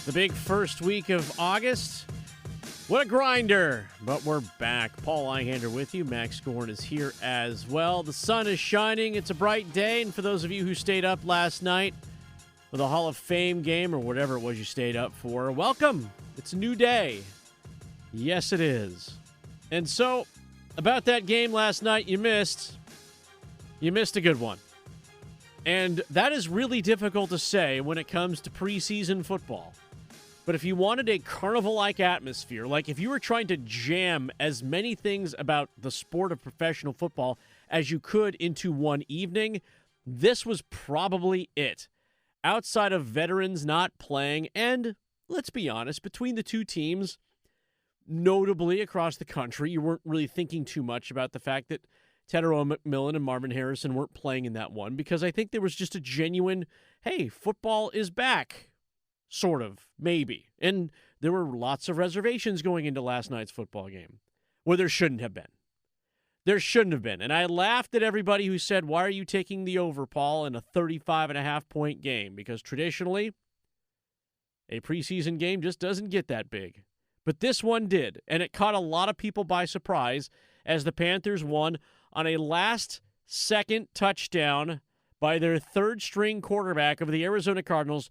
The big first week of August. What a grinder. But we're back. Paul Ihander with you. Max Goren is here as well. The sun is shining. It's a bright day. And for those of you who stayed up last night for the Hall of Fame game or whatever it was you stayed up for, welcome. It's a new day. Yes, it is. And so, about that game last night you missed a good one. And that is really difficult to say when it comes to preseason football. But if you wanted a carnival-like atmosphere, like if you were trying to jam as many things about the sport of professional football as you could into one evening, this was probably it. Outside of veterans not playing, and let's be honest, between the two teams, notably across the country, you weren't really thinking too much about the fact that Tetairoa McMillan and Marvin Harrison weren't playing in that one, because I think there was just a genuine, hey, football is back. Sort of, maybe. And there were lots of reservations going into last night's football game. Well, there shouldn't have been. There shouldn't have been. And I laughed at everybody who said, why are you taking the over, Paul, in a 35.5-point game? Because traditionally, a preseason game just doesn't get that big. But this one did. And it caught a lot of people by surprise as the Panthers won on a last-second touchdown by their third-string quarterback of the Arizona Cardinals,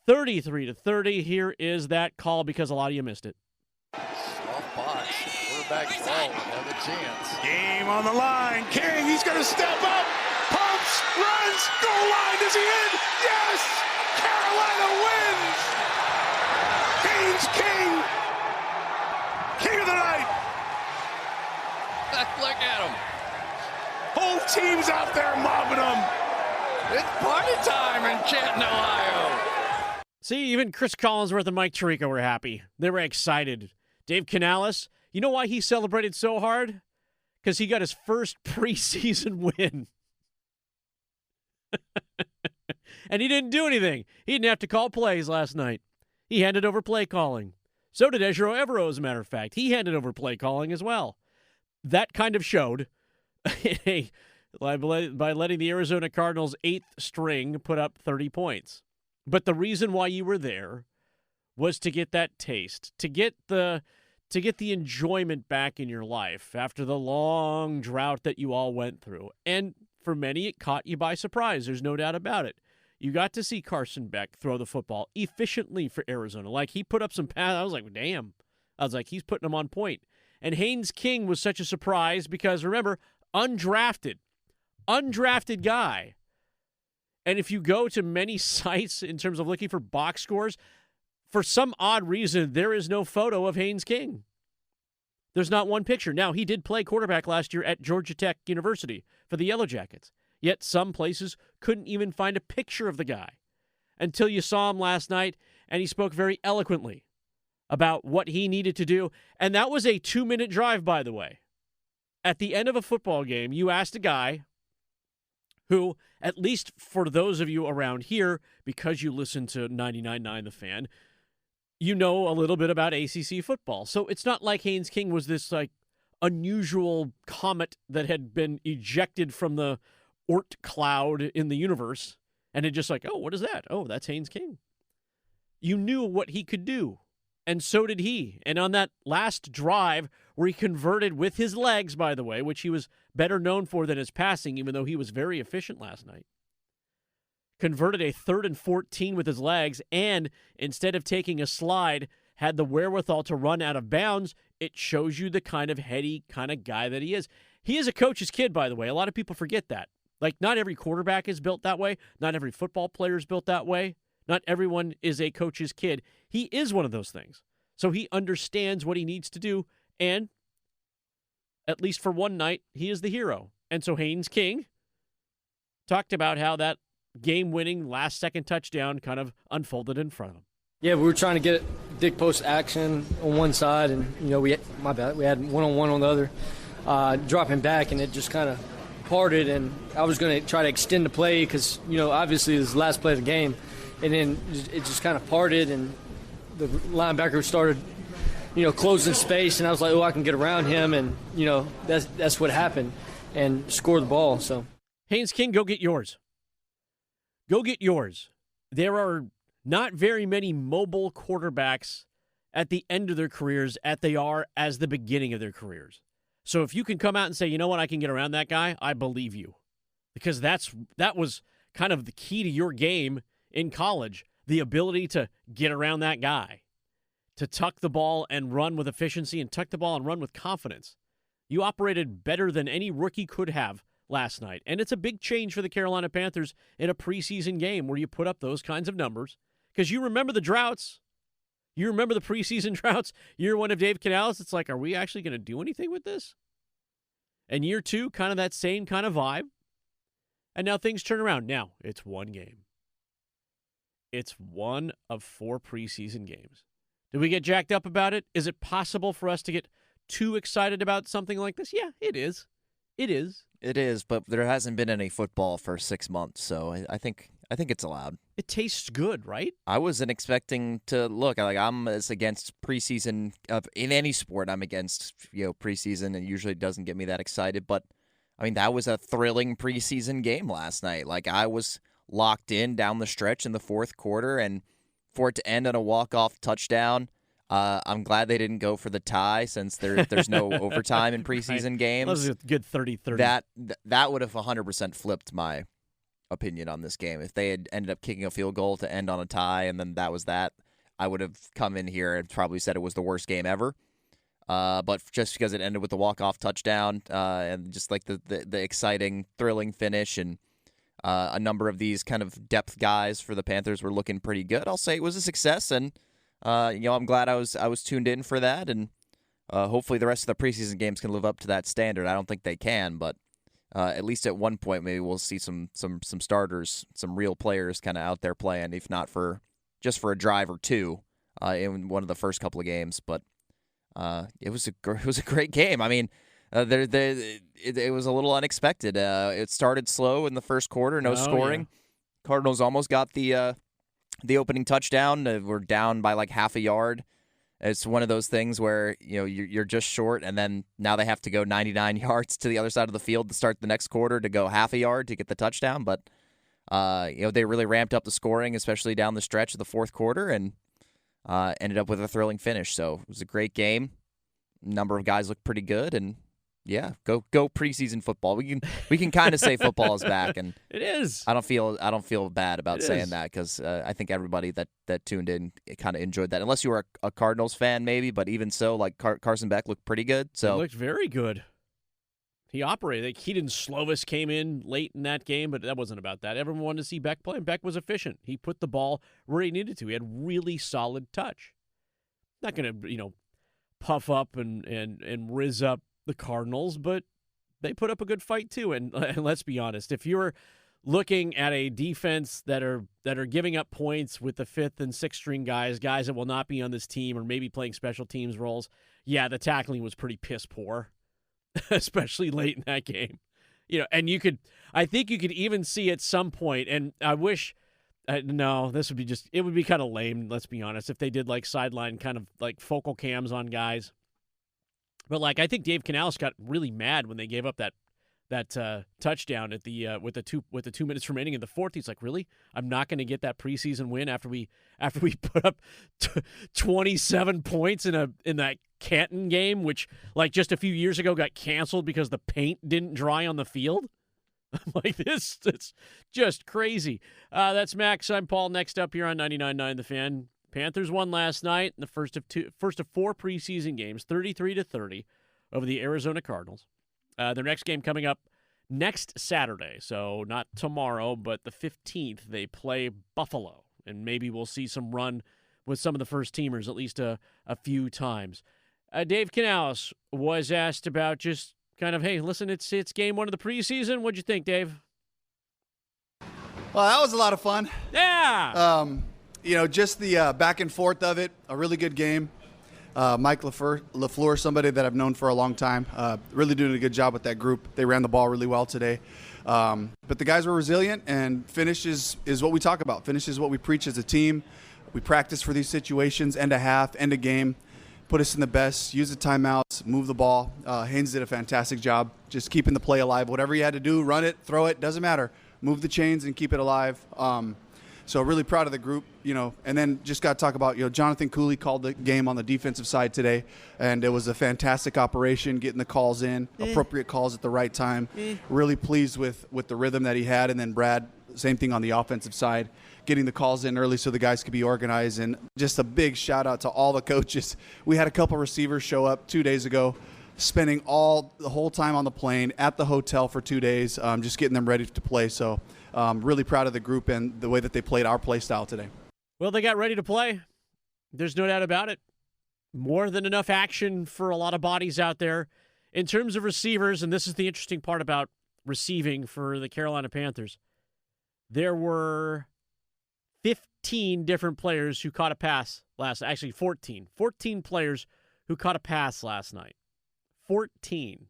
33-30. Here is that call because a lot of you missed it. Soft box. Quarterback won't have a chance. Game on the line. King, he's going to step up. Pumps, runs, goal line. Is he in? Yes! Carolina wins! Haynes King! King of the night! Look at him. Whole team's out there mobbing him. It's party time in Canton, Ohio. See, even Chris Collinsworth and Mike Tirico were happy. They were excited. Dave Canales, you know why he celebrated so hard? Because he got his first preseason win. And he didn't do anything. He didn't have to call plays last night. He handed over play calling. So did Ejiro Evero, as a matter of fact. He handed over play calling as well. That kind of showed by letting the Arizona Cardinals' eighth string put up 30 points. But the reason why you were there was to get that taste, to get the enjoyment back in your life after the long drought that you all went through. And for many, it caught you by surprise. There's no doubt about it. You got to see Carson Beck throw the football efficiently for Arizona. Like, he put up some passes. I was like, damn. I was like, he's putting them on point. And Haynes King was such a surprise because, remember, undrafted guy. And if you go to many sites in terms of looking for box scores, for some odd reason, there is no photo of Haynes King. There's not one picture. Now, he did play quarterback last year at Georgia Tech University for the Yellow Jackets. Yet some places couldn't even find a picture of the guy until you saw him last night, and he spoke very eloquently about what he needed to do. And that was a 2-minute drive, by the way. At the end of a football game, you asked a guy who, at least for those of you around here, because you listen to 99.9 The Fan, you know a little bit about ACC football. So it's not like Haynes King was this like unusual comet that had been ejected from the Oort cloud in the universe and it just like, oh, what is that? Oh, that's Haynes King. You knew what he could do, and so did he. And on that last drive where he converted with his legs, by the way, which he was better known for than his passing, even though he was very efficient last night, converted a 3rd and 14 with his legs, and instead of taking a slide, had the wherewithal to run out of bounds. It shows you the kind of heady kind of guy that he is. He is a coach's kid, by the way. A lot of people forget that. Like, not every quarterback is built that way. Not every football player is built that way. Not everyone is a coach's kid. He is one of those things. So he understands what he needs to do, and at least for one night, he is the hero. And so Haynes King talked about how that game-winning last-second touchdown kind of unfolded in front of him. Yeah, we were trying to get dig post action on one side, and we had one-on-one on the other, dropping back, and it just kind of parted. And I was going to try to extend the play because obviously this is the last play of the game, and then it just kind of parted, and the linebacker started closing space, and I was like, I can get around him, and that's what happened, and score the ball. So Haynes King, go get yours. Go get yours. There are not very many mobile quarterbacks at the end of their careers as the beginning of their careers. So if you can come out and say, you know what, I can get around that guy, I believe you. Because that was kind of the key to your game in college, the ability to get around that guy, to tuck the ball and run with efficiency and tuck the ball and run with confidence. You operated better than any rookie could have last night. And it's a big change for the Carolina Panthers in a preseason game where you put up those kinds of numbers. Because you remember the droughts. You remember the preseason droughts. Year one of Dave Canales, it's like, are we actually going to do anything with this? And year two, kind of that same kind of vibe. And now things turn around. Now, it's one game. It's one of 4 preseason games. Did we get jacked up about it? Is it possible for us to get too excited about something like this? Yeah, it is. It is. It is, but there hasn't been any football for 6 months, so I think it's allowed. It tastes good, right? I wasn't expecting to look like I'm as against preseason in any sport. I'm against preseason, and usually doesn't get me that excited. But I mean, that was a thrilling preseason game last night. Like, I was locked in down the stretch in the fourth quarter, and for it to end on a walk-off touchdown. I'm glad they didn't go for the tie since there's no overtime in preseason games. That was a good 30-30. That would have 100% flipped my opinion on this game. If they had ended up kicking a field goal to end on a tie and then that was that, I would have come in here and probably said it was the worst game ever. But just because it ended with the walk-off touchdown and just like the exciting, thrilling finish and a number of these kind of depth guys for the Panthers were looking pretty good, I'll say it was a success, and I'm glad I was tuned in for that, and hopefully the rest of the preseason games can live up to that standard. I don't think they can, but at least at one point maybe we'll see some starters, some real players kind of out there playing, if not for just for a drive or two in one of the first couple of games. But it was a great game. I mean, it was a little unexpected. It started slow in the first quarter, no scoring. Yeah. Cardinals almost got the opening touchdown. We're down by like half a yard. It's one of those things where you're just short, and then now they have to go 99 yards to the other side of the field to start the next quarter to go half a yard to get the touchdown. But they really ramped up the scoring, especially down the stretch of the fourth quarter, and ended up with a thrilling finish. So it was a great game. A number of guys looked pretty good, and yeah, go preseason football. We can kind of say football is back, and it is. I don't feel bad about saying that because I think everybody that tuned in kind of enjoyed that. Unless you were a Cardinals fan, maybe, but even so, like Carson Beck looked pretty good. So he looked very good. He operated. Like, Keaton Slovis came in late in that game, but that wasn't about that. Everyone wanted to see Beck play, and Beck was efficient. He put the ball where he needed to. He had really solid touch. Not going to puff up and rizz up the Cardinals, but they put up a good fight too. And let's be honest, if you're looking at a defense that are giving up points with the 5th and 6th string guys that will not be on this team or maybe playing special teams roles, yeah, the tackling was pretty piss poor, especially late in that game. And I think you could even see at some point, and I wish, no, this would be it would be kind of lame, let's be honest, if they did like sideline kind of like focal cams on guys. But I think Dave Canales got really mad when they gave up that touchdown at the with the 2 minutes remaining in the fourth. He's like, really? I'm not going to get that preseason win after we put up 27 points in that Canton game, which just a few years ago got canceled because the paint didn't dry on the field. I'm like, this, it's just crazy. That's Max. I'm Paul. Next up here on 99.9 The Fan. Panthers won last night in the first of 4 preseason games, 33-30 over the Arizona Cardinals. Their next game coming up next Saturday, so not tomorrow, but the 15th, they play Buffalo, and maybe we'll see some run with some of the first teamers at least a few times. Dave Canales was asked about just kind of, hey, listen, it's game 1 of the preseason. What'd you think, Dave? Well, that was a lot of fun. Yeah. Just the back and forth of it, a really good game. Mike LaFleur, somebody that I've known for a long time, really doing a good job with that group. They ran the ball really well today. But the guys were resilient, and finish is what we talk about. Finish is what we preach as a team. We practice for these situations, end a half, end a game, put us in the best, use the timeouts, move the ball. Haynes did a fantastic job just keeping the play alive. Whatever you had to do, run it, throw it, doesn't matter. Move the chains and keep it alive. So really proud of the group, and then just got to talk about, Jonathan Cooley called the game on the defensive side today, and it was a fantastic operation, getting the calls in, appropriate calls at the right time. Really pleased with the rhythm that he had, and then Brad, same thing on the offensive side, getting the calls in early so the guys could be organized. And just a big shout out to all the coaches. We had a couple receivers show up 2 days ago, spending the whole time on the plane at the hotel for 2 days, just getting them ready to play. So really proud of the group and the way that they played our play style today. Well, they got ready to play. There's no doubt about it. More than enough action for a lot of bodies out there. In terms of receivers, and this is the interesting part about receiving for the Carolina Panthers, there were 15 different players who caught a pass actually 14. 14 players who caught a pass last night. 14.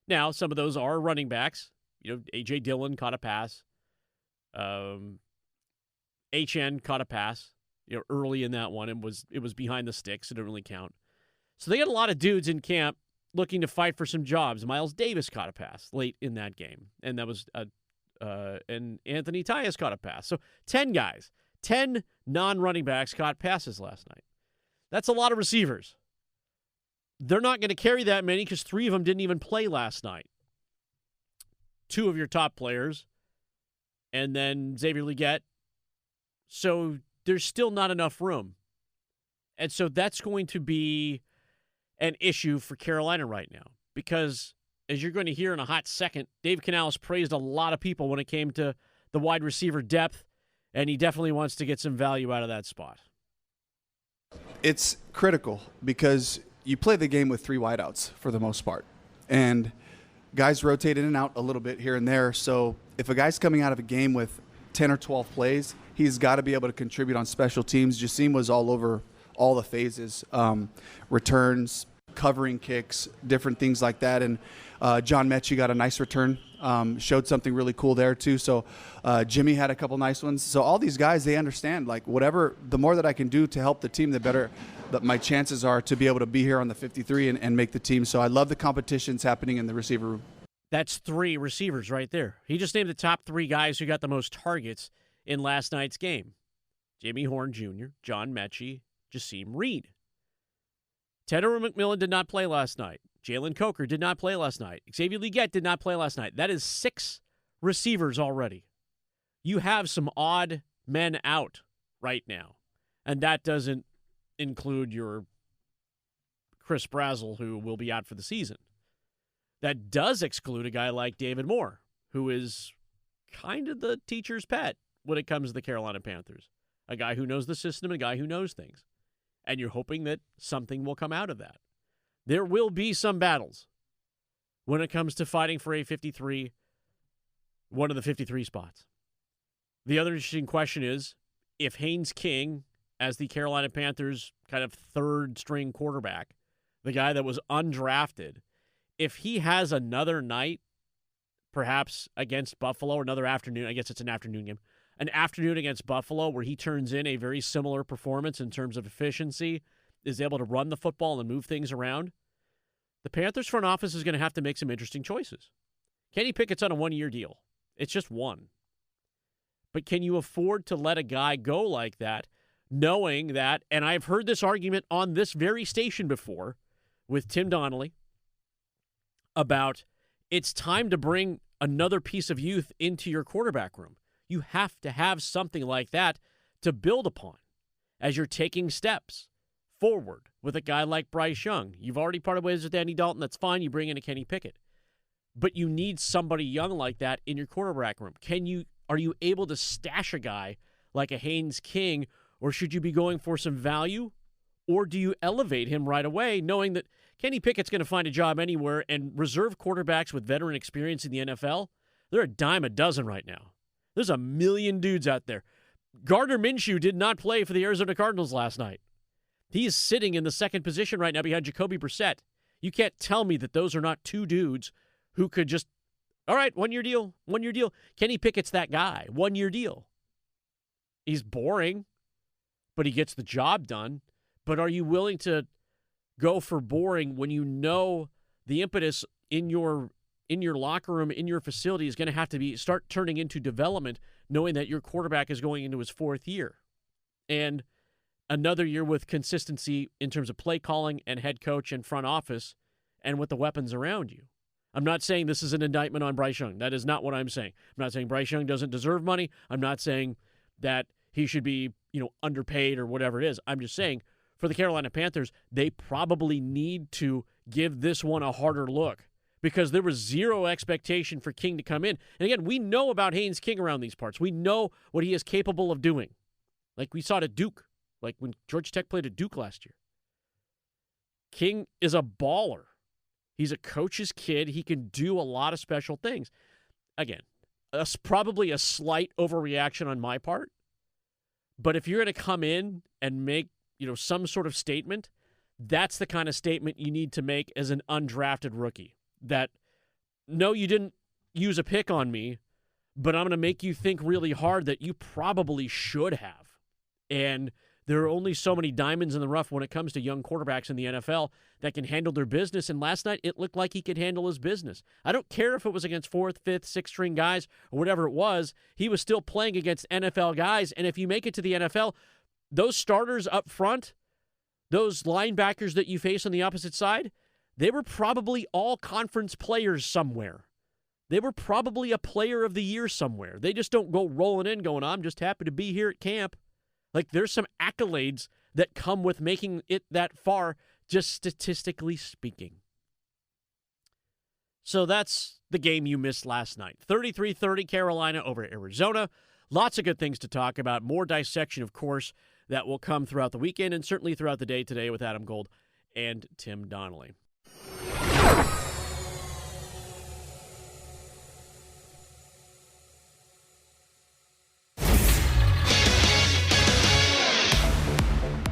Now, some of those are running backs. A.J. Dillon caught a pass. HN caught a pass, early in that one. It was behind the sticks. It didn't really count. So they got a lot of dudes in camp looking to fight for some jobs. Miles Davis caught a pass late in that game, and that was and Anthony Tyus caught a pass. So 10 guys, 10 non-running backs caught passes last night. That's a lot of receivers. They're not going to carry that many because 3 of them didn't even play last night. 2 of your top players, and then Xavier Legette. So there's still not enough room. And so that's going to be an issue for Carolina right now because, as you're going to hear in a hot second, Dave Canales praised a lot of people when it came to the wide receiver depth, and he definitely wants to get some value out of that spot. It's critical because you play the game with 3 wideouts for the most part, and guys rotate in and out a little bit here and there. So if a guy's coming out of a game with 10 or 12 plays, he's got to be able to contribute on special teams. Jasim was all over all the phases, returns, covering kicks, different things like that. And John Mechie got a nice return, showed something really cool there too. So Jimmy had a couple nice ones. So all these guys, they understand, like, whatever, the more that I can do to help the team, the better that my chances are to be able to be here on the 53 and make the team. So I love the competitions happening in the receiver room. That's 3 receivers right there. He just named the top 3 guys who got the most targets in last night's game. Jamie Horn Jr., John Mechie, Jasim Reed. Tedder McMillan did not play last night. Jalen Coker did not play last night. Xavier Legette did not play last night. That is 6 receivers already. You have some odd men out right now. And that doesn't include your Chris Brazzell, who will be out for the season. That does exclude a guy like David Moore, who is kind of the teacher's pet when it comes to the Carolina Panthers. A guy who knows the system, a guy who knows things. And you're hoping that something will come out of that. There will be some battles when it comes to fighting for a 53, one of the 53 spots. The other interesting question is, if Haynes King, as the Carolina Panthers' kind of third-string quarterback, the guy that was undrafted, if he has another night, perhaps against Buffalo, or another afternoon, I guess it's an afternoon game, an afternoon against Buffalo where he turns in a very similar performance in terms of efficiency, is able to run the football and move things around, the Panthers front office is going to have to make some interesting choices. Kenny Pickett's on a 1-year deal. It's just one. But can you afford to let a guy go like that, knowing that, and I've heard this argument on this very station before with Tim Donnelly, about it's time to bring another piece of youth into your quarterback room. You have to have something like that to build upon as you're taking steps forward with a guy like Bryce Young. You've already parted ways with Andy Dalton. That's fine. You bring in a Kenny Pickett. But you need somebody young like that in your quarterback room. Are you able to stash a guy like a Haynes King, or should you be going for some value? Or do you elevate him right away, knowing that Kenny Pickett's going to find a job anywhere, and reserve quarterbacks with veteran experience in the NFL, they're a dime a dozen right now. There's a million dudes out there. Gardner Minshew did not play for the Arizona Cardinals last night. He is sitting in the second position right now behind Jacoby Brissett. You can't tell me that those are not 2 dudes who could just, all right, 1-year deal, 1-year deal. Kenny Pickett's that guy, 1-year deal. He's boring, but he gets the job done. But are you willing to go for boring when you know the impetus in your in your locker room, in your facility, is going to have to start turning into development, knowing that your quarterback is going into his 4th year. And another year with consistency in terms of play calling and head coach and front office and with the weapons around you. I'm not saying this is an indictment on Bryce Young. That is not what I'm saying. I'm not saying Bryce Young doesn't deserve money. I'm not saying that he should be, underpaid or whatever it is. I'm just saying for the Carolina Panthers, they probably need to give this one a harder look because there was zero expectation for King to come in. And again, we know about Haynes King around these parts. We know what he is capable of doing. Like we saw it at Duke, like when Georgia Tech played at Duke last year. King is a baller. He's a coach's kid. He can do a lot of special things. Again, that's probably a slight overreaction on my part. But if you're going to come in and make, some sort of statement, that's the kind of statement you need to make as an undrafted rookie. That, no, you didn't use a pick on me, but I'm going to make you think really hard that you probably should have. And there are only so many diamonds in the rough when it comes to young quarterbacks in the NFL that can handle their business. And last night, it looked like he could handle his business. I don't care if it was against 4th, 5th, 6th string guys or whatever it was. He was still playing against NFL guys. And if you make it to the NFL, those starters up front, those linebackers that you face on the opposite side, they were probably all conference players somewhere. They were probably a player of the year somewhere. They just don't go rolling in going, I'm just happy to be here at camp. Like, there's some accolades that come with making it that far, just statistically speaking. So that's the game you missed last night. 33-30 Carolina over Arizona. Lots of good things to talk about. More dissection, of course, that will come throughout the weekend and certainly throughout the day today with Adam Gold and Tim Donnelly.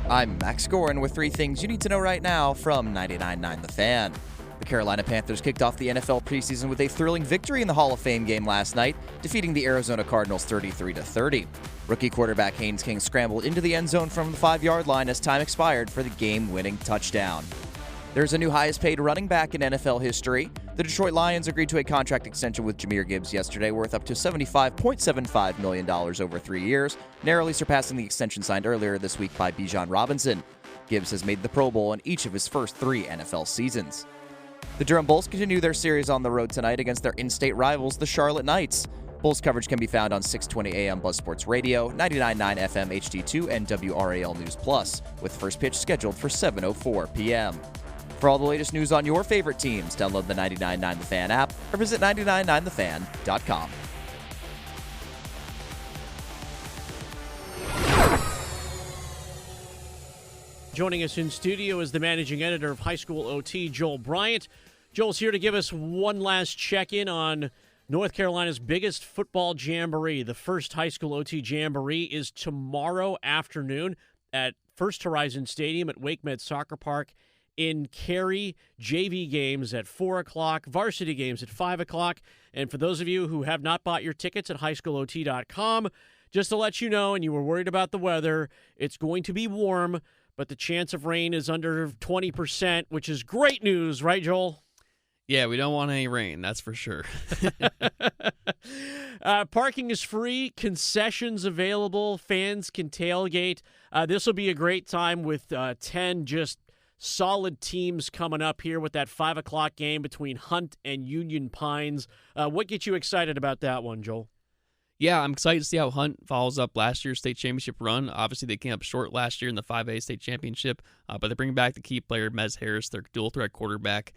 I'm Max Goren with 3 things you need to know right now from 99.9 The Fan. The Carolina Panthers kicked off the NFL preseason with a thrilling victory in the Hall of Fame game last night, defeating the Arizona Cardinals 33-30. Rookie quarterback Haynes King scrambled into the end zone from the 5-yard line as time expired for the game-winning touchdown. There's a new highest-paid running back in NFL history. The Detroit Lions agreed to a contract extension with Jahmyr Gibbs yesterday worth up to $75.75 million over 3 years, narrowly surpassing the extension signed earlier this week by Bijan Robinson. Gibbs has made the Pro Bowl in each of his first 3 NFL seasons. The Durham Bulls continue their series on the road tonight against their in-state rivals, the Charlotte Knights. Bulls coverage can be found on 620 AM Buzz Sports Radio, 99.9 FM HD2, and WRAL News Plus, with first pitch scheduled for 7:04 p.m. For all the latest news on your favorite teams, download the 99.9 The Fan app or visit 999thefan.com. Joining us in studio is the managing editor of HighSchoolOT, Joel Bryant. Joel's here to give us one last check-in on North Carolina's biggest football jamboree. The first HighSchoolOT Jamboree is tomorrow afternoon at First Horizon Stadium at WakeMed Soccer Park in Cary. JV games at 4 o'clock, varsity games at 5 o'clock. And for those of you who have not bought your tickets at HighSchoolOT.com, just to let you know, and you were worried about the weather, it's going to be warm, but the chance of rain is under 20%, which is great news, right, Joel? Yeah, we don't want any rain, that's for sure. Parking is free, concessions available, fans can tailgate. This will be a great time with 10 just solid teams coming up here with that 5 o'clock game between Hunt and Union Pines. What gets you excited about that one, Joel? Yeah, I'm excited to see how Hunt follows up last year's state championship run. Obviously, they came up short last year in the 5A state championship, but they bring back the key player, Mez Harris, their dual-threat quarterback.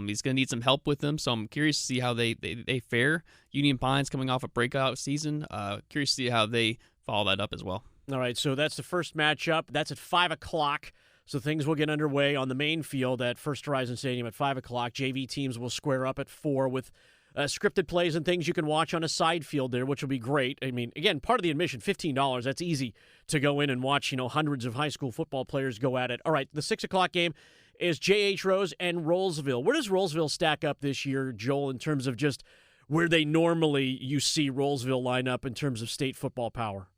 He's going to need some help with them, so I'm curious to see how they fare. Union Pines coming off a breakout season. Curious to see how they follow that up as well. All right, so that's the first matchup. That's at 5 o'clock, so things will get underway on the main field at First Horizon Stadium at 5 o'clock. JV teams will square up at 4 with scripted plays and things you can watch on a side field there, which will be great. I mean, again, part of the admission, $15. That's easy to go in and watch, hundreds of high school football players go at it. All right, the 6 o'clock game is J.H. Rose and Rollsville. Where does Rollsville stack up this year, Joel, in terms of just where they normally you see Rollsville line up in terms of state football power?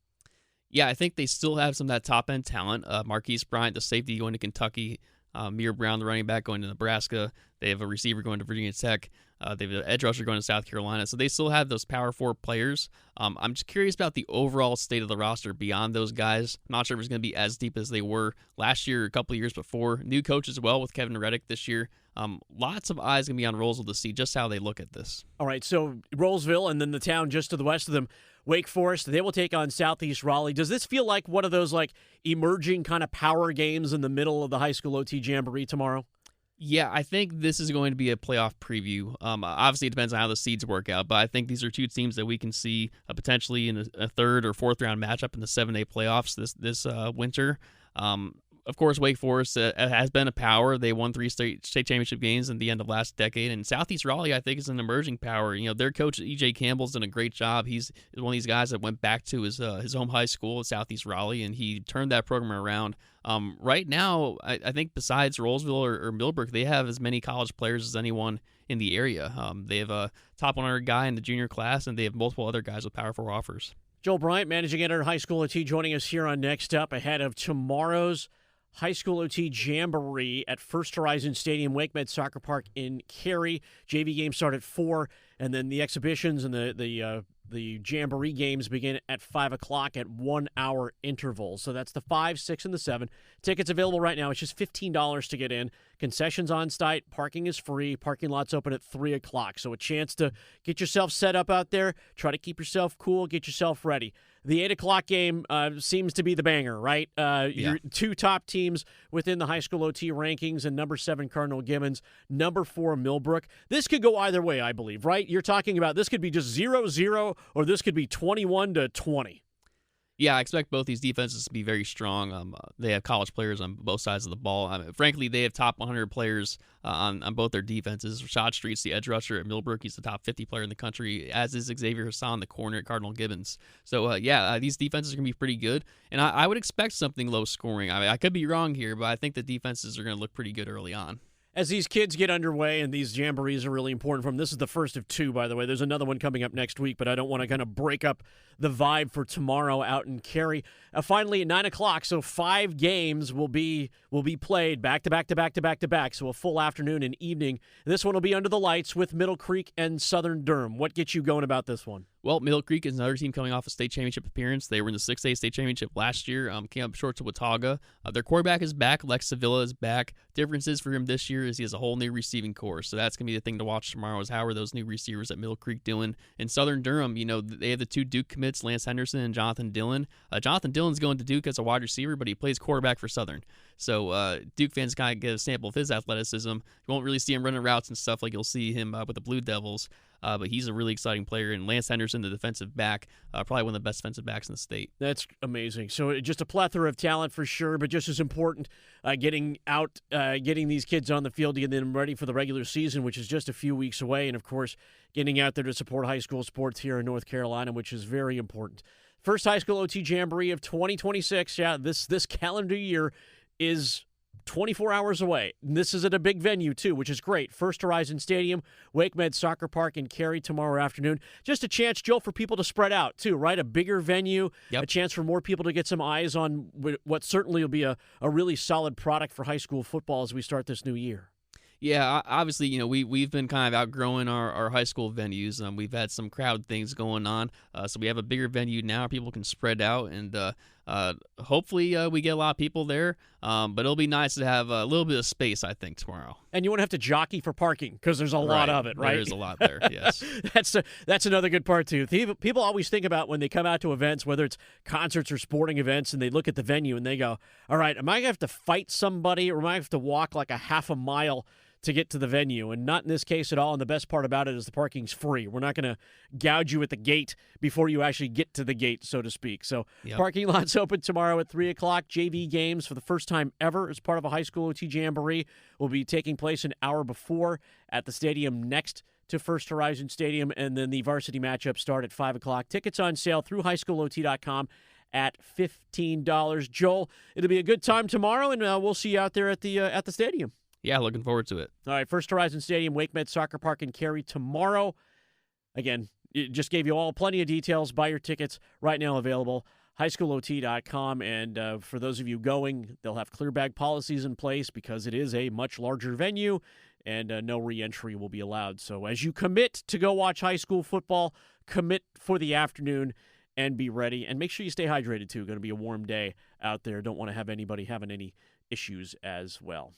Yeah, I think they still have some of that top-end talent. Marquise Bryant, the safety going to Kentucky, Mir Brown, the running back, going to Nebraska. They have a receiver going to Virginia Tech. They have an edge rusher going to South Carolina. So they still have those Power 4 players. I'm just curious about the overall state of the roster beyond those guys. I'm not sure if it's going to be as deep as they were last year or a couple of years before. New coach as well with Kevin Reddick this year. Lots of eyes going to be on Rolesville to see just how they look at this. All right, so Rolesville and then the town just to the west of them, Wake Forest, they will take on Southeast Raleigh. Does this feel like one of those emerging kind of power games in the middle of the high school OT Jamboree tomorrow? Yeah, I think this is going to be a playoff preview. Obviously, it depends on how the seeds work out, but I think these are two teams that we can see potentially in a third or fourth round matchup in the 7A playoffs this winter. Of course, Wake Forest has been a power. They won 3 state championship games in the end of last decade. And Southeast Raleigh, I think, is an emerging power. Their coach, E.J. Campbell's done a great job. He's one of these guys that went back to his home high school at Southeast Raleigh, and he turned that program around. Right now, I think besides Rolesville or Millbrook, they have as many college players as anyone in the area. They have a top 100 guy in the junior class, and they have multiple other guys with Power 4 offers. Joel Bryant, managing editor at HighSchoolOT, joining us here on Next Up ahead of tomorrow's HighSchoolOT Jamboree at First Horizon Stadium, WakeMed Soccer Park in Cary. JV games start at 4, and then the exhibitions and the Jamboree games begin at 5 o'clock at 1 hour intervals. So that's the 5, 6, and the 7. Tickets available right now. It's just $15 to get in. Concessions on site. Parking is free. Parking lots open at 3 o'clock. So a chance to get yourself set up out there. Try to keep yourself cool. Get yourself ready. The 8 o'clock game seems to be the banger, right? Your two top teams within the high school OT rankings, and number 7 Cardinal Gibbons, number 4 Millbrook. This could go either way, I believe, right? You're talking about this could be just 0-0, or this could be 21-20. Yeah, I expect both these defenses to be very strong. They have college players on both sides of the ball. Frankly, they have top 100 players on both their defenses. Rashad Street's the edge rusher at Millbrook. He's the top 50 player in the country, as is Xavier Hassan, the corner at Cardinal Gibbons. So, these defenses are going to be pretty good. And I would expect something low scoring. I could be wrong here, but I think the defenses are going to look pretty good early on. As these kids get underway, and these jamborees are really important for them. This is the first of 2, by the way. There's another one coming up next week, but I don't want to kind of break up the vibe for tomorrow out in Cary. Finally, at 9 o'clock, so 5 games will be played back-to-back. So a full afternoon and evening. This one will be under the lights with Middle Creek and Southern Durham. What gets you going about this one? Well, Middle Creek is another team coming off a state championship appearance. They were in the 6A state championship last year, came up short to Watauga. Their quarterback is back. Lex Sevilla is back. Differences for him this year is he has a whole new receiving core. So that's going to be the thing to watch tomorrow, is how are those new receivers at Middle Creek doing. In Southern Durham, they have the 2 Duke commits, Lance Henderson and Jonathan Dillon. Jonathan Dillon's going to Duke as a wide receiver, but he plays quarterback for Southern. So Duke fans kind of get a sample of his athleticism. You won't really see him running routes and stuff like you'll see him with the Blue Devils. But he's a really exciting player. And Lance Henderson, the defensive back, probably one of the best defensive backs in the state. That's amazing. So just a plethora of talent for sure, but just as important, getting these kids on the field to get them ready for the regular season, which is just a few weeks away. And, of course, getting out there to support high school sports here in North Carolina, which is very important. First High School OT Jamboree of 2026. Yeah, this calendar year is 24 hours away. And this is at a big venue, too, which is great. First Horizon Stadium, WakeMed Soccer Park in Cary tomorrow afternoon. Just a chance, Joel, for people to spread out, too, right? A bigger venue, a chance for more people to get some eyes on what certainly will be a really solid product for high school football as we start this new year. Yeah, obviously, we've been kind of outgrowing our high school venues. We've had some crowd things going on, so we have a bigger venue now. People can spread out, and hopefully we get a lot of people there. But it'll be nice to have a little bit of space, I think, tomorrow. And you won't have to jockey for parking because there's a lot of it, right? There's a lot there, yes. That's another good part, too. People always think about when they come out to events, whether it's concerts or sporting events, and they look at the venue and they go, all right, am I going to have to fight somebody, or am I going to have to walk like a half a mile to get to the venue? And not in this case at all. And the best part about it is the parking's free. We're not going to gouge you at the gate before you actually get to the gate, so to speak. So Parking lot's open tomorrow at 3 o'clock. JV games for the first time ever as part of a high school OT Jamboree will be taking place an hour before at the stadium next to First Horizon Stadium. And then the varsity matchups start at 5 o'clock. Tickets on sale through HighSchoolOT.com at $15. Joel, it'll be a good time tomorrow, and we'll see you out there at the stadium. Yeah, looking forward to it. All right, First Horizon Stadium, WakeMed Soccer Park in Cary tomorrow. Again, it just gave you all plenty of details. Buy your tickets right now available. HighSchoolOT.com. And for those of you going, they'll have clear bag policies in place because it is a much larger venue, and no re-entry will be allowed. So as you commit to go watch high school football, commit for the afternoon and be ready. And make sure you stay hydrated, too. Going to be a warm day out there. Don't want to have anybody having any issues as well.